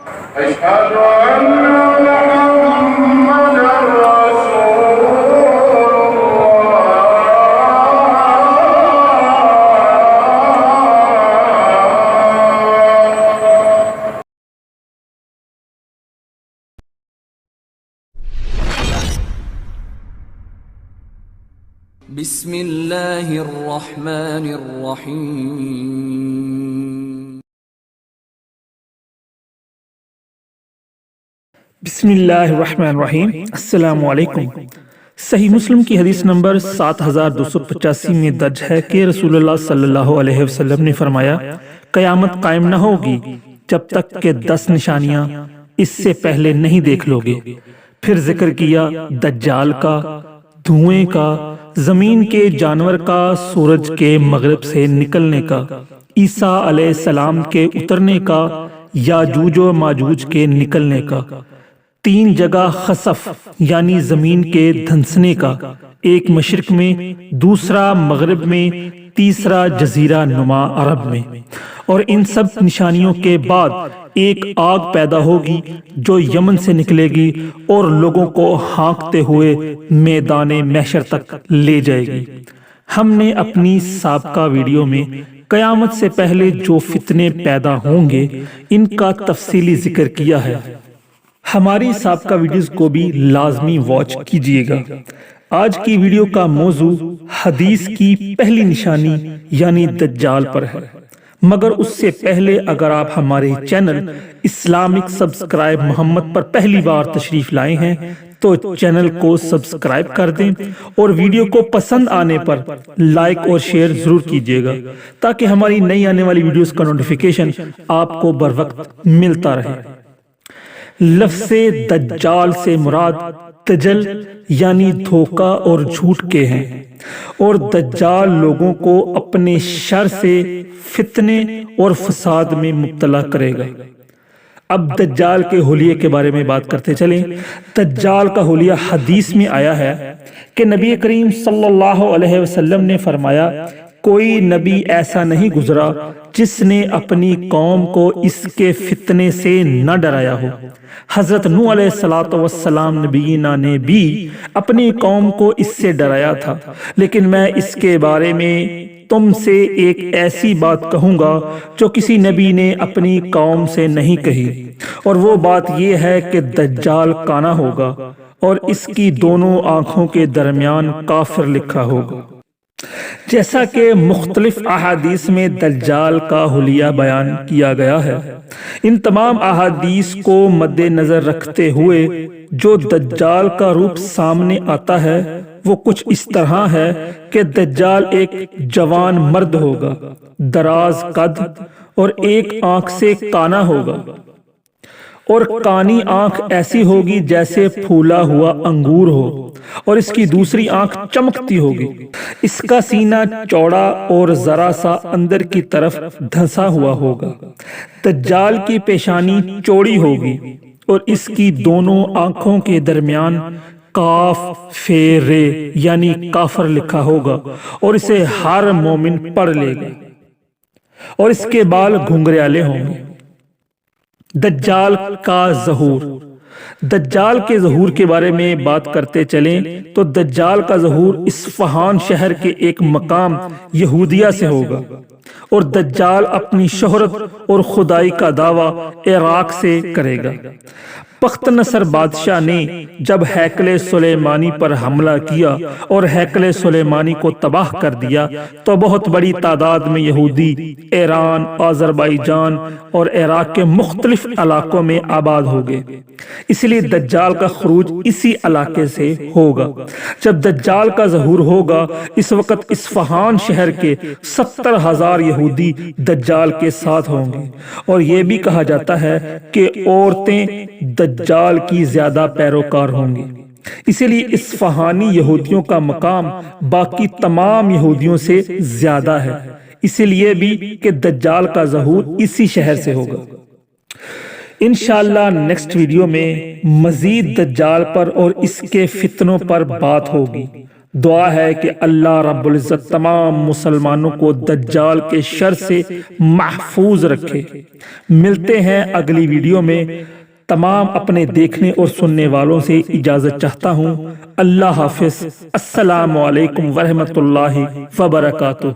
أشهد أن محمدًا رسول بسم اللہ الرحمن الرحیم بسم اللہ الرحمن الرحیم۔ السلام علیکم۔ صحیح مسلم کی حدیث نمبر 7285 میں درج ہے کہ رسول اللہ صلی اللہ علیہ وسلم نے فرمایا، قیامت قائم نہ ہوگی جب تک کہ 10 نشانیاں اس سے پہلے نہیں دیکھ لو گے۔ پھر ذکر کیا دجال کا، دھوئیں کا، زمین کے جانور کا، سورج کے مغرب سے نکلنے کا، عیسیٰ علیہ السلام کے اترنے کا، یاجوج و ماجوج کے نکلنے کا، 3 جگہ خسف یعنی زمین کے دھنسنے کا، ایک مشرق میں، دوسرا مغرب میں، تیسرا جزیرہ نما عرب میں۔ اور ان سب نشانیوں کے بعد ایک آگ پیدا ہوگی جو یمن سے نکلے گی اور لوگوں کو ہانکتے ہوئے میدان محشر تک لے جائے گی۔ ہم نے اپنی سابقہ ویڈیو میں قیامت سے پہلے جو فتنے پیدا ہوں گے ان کا تفصیلی ذکر کیا ہے۔ ہماری سابقہ ویڈیوز کو بھی لازمی واچ کیجیے گا۔ آج کی ویڈیو کا موضوع حدیث کی پہلی نشانی یعنی دجال پر ہے، مگر اس سے پہلے اگر آپ ہمارے چینل اسلامک سبسکرائب محمد پر پہلی بار تشریف لائے ہیں تو چینل کو سبسکرائب کر دیں اور ویڈیو کو پسند آنے پر لائک اور شیئر ضرور کیجیے گا تاکہ ہماری نئی آنے والی ویڈیوز کا نوٹیفیکیشن آپ کو بر وقت ملتا رہے۔ لفظ دجال سے مراد دجل یعنی دھوکہ اور جھوٹ کے ہیں، اور دجال لوگوں کو اپنے شر سے فتنے اور فساد میں مبتلا کرے گا۔ اب دجال کے حلیے کے بارے میں بات کرتے چلیں۔ دجال کا حلیہ حدیث میں آیا ہے کہ نبی کریم صلی اللہ علیہ وسلم نے فرمایا، کوئی نبی ایسا نہیں گزرا جس نے اپنی قوم کو اس کے فتنے سے نہ ڈرایا ہو۔ حضرت نوح علیہ السلام نبینا نے بھی اپنی قوم کو اس سے ڈرایا تھا، لیکن میں اس کے بارے میں تم سے ایک ایسی بات کہوں گا جو کسی نبی نے اپنی قوم سے نہیں کہی، اور وہ بات یہ ہے کہ دجال کانا ہوگا اور اس کی دونوں آنکھوں کے درمیان کافر لکھا ہوگا۔ جیسا کہ مختلف احادیث میں دجال کا حلیہ بیان کیا گیا ہے، ان تمام احادیث کو مد نظر رکھتے ہوئے جو دجال کا روپ سامنے آتا ہے وہ کچھ اس طرح ہے کہ دجال ایک جوان مرد ہوگا، دراز قد اور ایک آنکھ سے کانا ہوگا، اور کانی آنکھ ایسی ہوگی جیسے پھولا ہوا انگور ہو، اور اس کی دوسری آنکھ چمکتی ہوگی۔ اس کا سینہ چوڑا اور ذرا سا اندر کی طرف دھنسا ہوا ہوگا۔ دجال کی پیشانی چوڑی ہوگی اور اس کی دونوں آنکھوں کے درمیان کاف فیرے یعنی کافر لکھا ہوگا، اور اسے ہر مومن پڑھ لے گا، اور اس کے بال گھنگریالے ہوں گے۔ دجال کا ظہور۔ دجال کے ظہور کے بارے میں بات کرتے چلیں تو دجال کا ظہور اصفہان شہر کے ایک مقام یہودیہ سے ہوگا، اور دجال اپنی شہرت اور خدائی کا دعویٰ عراق سے کرے گا۔ بخت نصر بادشاہ نے جب ہیکل سلیمانی پر حملہ کیا اور ہیکل سلیمانی کو تباہ کر دیا تو بہت بڑی تعداد میں یہودی ایران، آذربائیجان اور عراق کے مختلف علاقوں میں آباد ہو گئے، اس لیے دجال کا خروج اسی علاقے سے ہوگا۔ جب دجال کا ظہور ہوگا اس وقت اصفہان شہر کے 70,000 یہودی دجال کے ساتھ ہوں گے، اور یہ بھی کہا جاتا ہے کہ عورتیں دجال کی زیادہ پیروکار ہوں گی، اسی لیے اصفہانی یہودیوں کا مقام باقی تمام یہودیوں سے زیادہ ہے، اسی لیے بھی کہ دجال کا ظہور اسی شہر سے ہوگا۔ انشاءاللہ نیکسٹ ویڈیو میں مزید دجال پر اور اس کے فتنوں پر بات ہوگی۔ دعا ہے کہ اللہ رب العزت تمام مسلمانوں کو دجال کے شر سے محفوظ رکھے۔ ملتے ہیں اگلی ویڈیو میں۔ تمام اپنے دیکھنے اور سننے والوں سے اجازت چاہتا ہوں۔ اللہ حافظ۔ السلام علیکم ورحمۃ اللہ وبرکاتہ۔